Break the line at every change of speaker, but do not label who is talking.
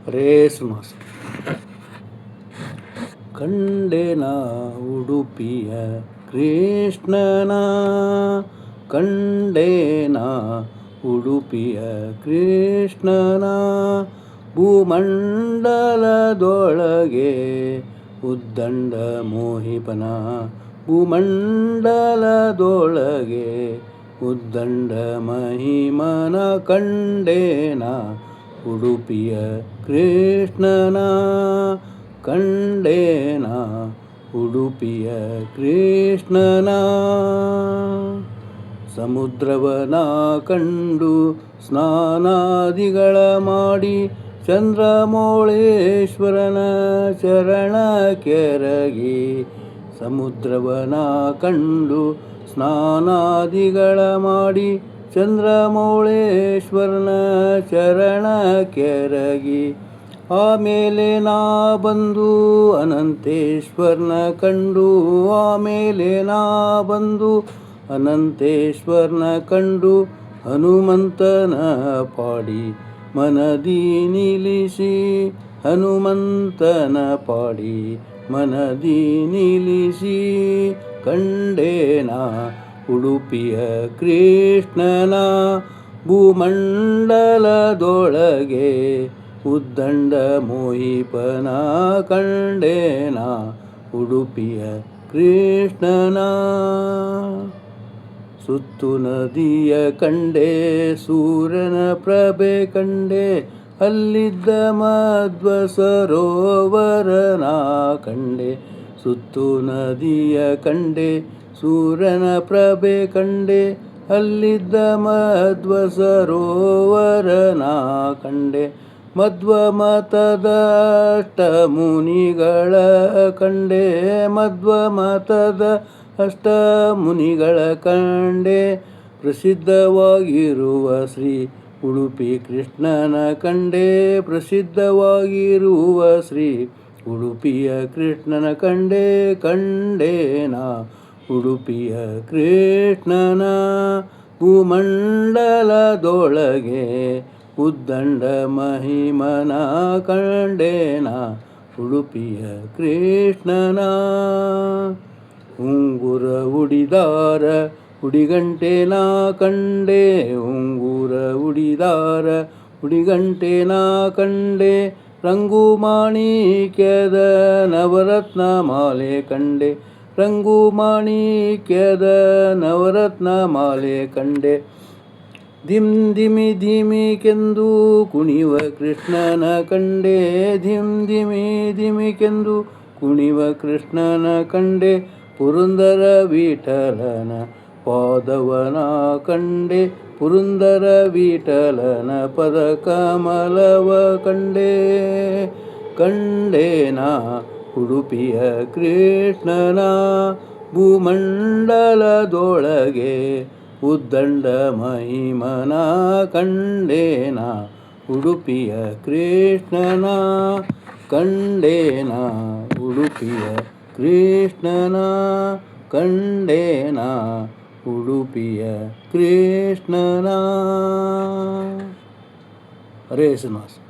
ರೇಸ್ಮಸ್ ಕಂಡೆನ ಉಡುಪಿಯ ಕೃಷ್ಣನ ಕಂಡೆನ ಉಡುಪಿಯ ಕೃಷ್ಣನ ಭೂಮಂಡಲದೊಳಗೆ ಉದ್ದಂಡ ಮೋಹಿಪನ ಭೂಮಂಡಲದೊಳಗೆ ಉದ್ದಂಡ ಮಹಿಮನ ಕಂಡೇನ ಉಡುಪಿಯ ಕೃಷ್ಣನ ಕಂಡೇನ ಉಡುಪಿಯ ಕೃಷ್ಣನ ಸಮುದ್ರವನ ಕಂಡು ಸ್ನಾನಾದಿಗಳ ಮಾಡಿ ಚಂದ್ರಮೌಳೇಶ್ವರನ ಚರಣ ಕೆರಗಿ ಸಮುದ್ರವನ ಕಂಡು ಸ್ನಾನಾದಿಗಳ ಮಾಡಿ ಚಂದ್ರಮೌಳೇಶ್ವರನ ಚರಣ ಕೆರಗಿ ಆಮೇಲೆ ನಾ ಬಂದು ಅನಂತೇಶ್ವರನ ಕಂಡು ಆಮೇಲೆ ನಾ ಬಂದು ಅನಂತೇಶ್ವರನ ಕಂಡು ಹನುಮಂತನ ಪಾಡಿ ಮನದಿ ನಿಲ್ಲಿಸಿ ಹನುಮಂತನ ಪಾಡಿ ಮನದಿ ನಿಲ್ಲಿಸಿ ಕಂಡೇನ ಉಡುಪಿಯ ಕೃಷ್ಣನ ಭೂಮಂಡಲದೊಳಗೆ ಉದ್ದಂಡ ಮೋಹಿಪನ ಕಂಡೇನ ಉಡುಪಿಯ ಕೃಷ್ಣನ ಸುತ್ತು ನದಿಯ ಕಂಡೆ ಸೂರ್ಯನ ಪ್ರಭೆ ಕಂಡೆ ಅಲ್ಲಿದ್ದ ಮಧ್ವ ಸರೋವರನ ಕಂಡೆ ಸುತ್ತು ನದಿಯ ಕಂಡೆ ಸೂರ್ಯನ ಪ್ರಭೆ ಕಂಡೆ ಅಲ್ಲಿದ್ದ ಮಧ್ವ ಸರೋವರನ ಕಂಡೆ ಮಧ್ವ ಮತದ ಅಷ್ಟಮುನಿಗಳ ಕಂಡೆ ಮಧ್ವ ಮತದ ಅಷ್ಟಮುನಿಗಳ ಕಂಡೆ ಪ್ರಸಿದ್ಧವಾಗಿರುವ ಶ್ರೀ ಉಡುಪಿ ಕೃಷ್ಣನ ಕಂಡೆ ಪ್ರಸಿದ್ಧವಾಗಿರುವ ಶ್ರೀ ಉಡುಪಿಯ ಕೃಷ್ಣನ ಕಂಡೆ ಕಂಡೇನ ಉಡುಪಿಯ ಕೃಷ್ಣನ ಭೂಮಂಡಲದೊಳಗೆ ಉದ್ದಂಡ ಮಹಿಮನ ಕಂಡೇನ ಉಡುಪಿಯ ಕೃಷ್ಣನ ಉಂಗುರ ಉಡಿದಾರ ಉಡಿಗಂಟೆನ ಕಂಡೆ ಉಂಗುರ ಉಡಿದಾರ ಉಡಿಗಂಟೆನ ಕಂಡೆ ರಂಗು ಮಾಣಿಕ್ಯದ ನವರತ್ನ ಮಾಲೆ ಕಂಡೆ ರಂಗು ಮಾಣಿಕ್ಯದ ನವರತ್ನ ಮಾಲೆ ಕಂಡೆ ಧಿಮ್ ಧಿಮಿ ಧಿಮಿಕೆಂದು ಕುಣಿವ ಕೃಷ್ಣನ ಕಂಡೆ ಧಿಮ್ ಧಿಮಿ ಧಿಮಿಕೆಂದು ಕುಣಿವ ಕೃಷ್ಣನ ಕಂಡೆ ಪುರಂದರ ವಿಠಲನ ಪಾದವನ ಕಂಡೆ ಪುರಂದರ ವಿಠಲನ ಪದ ಕಮಲವ ಕಂಡೆ ಕಂಡೇನ ಉಡುಪಿಯ ಕೃಷ್ಣನ ಭೂಮಂಡಲದೊಳಗೆ ಉದ್ದಂಡ ಮಹಿಮನ ಕಂಡೇನ ಉಡುಪಿಯ ಕೃಷ್ಣನ ಕಂಡೇನ ಉಡುಪಿಯ ಕೃಷ್ಣನ ಕಂಡೇನ ಉಡುಪಿಯ ಕೃಷ್ಣನ. ಹರೇ ಶ್ರೀನಿವಾಸ.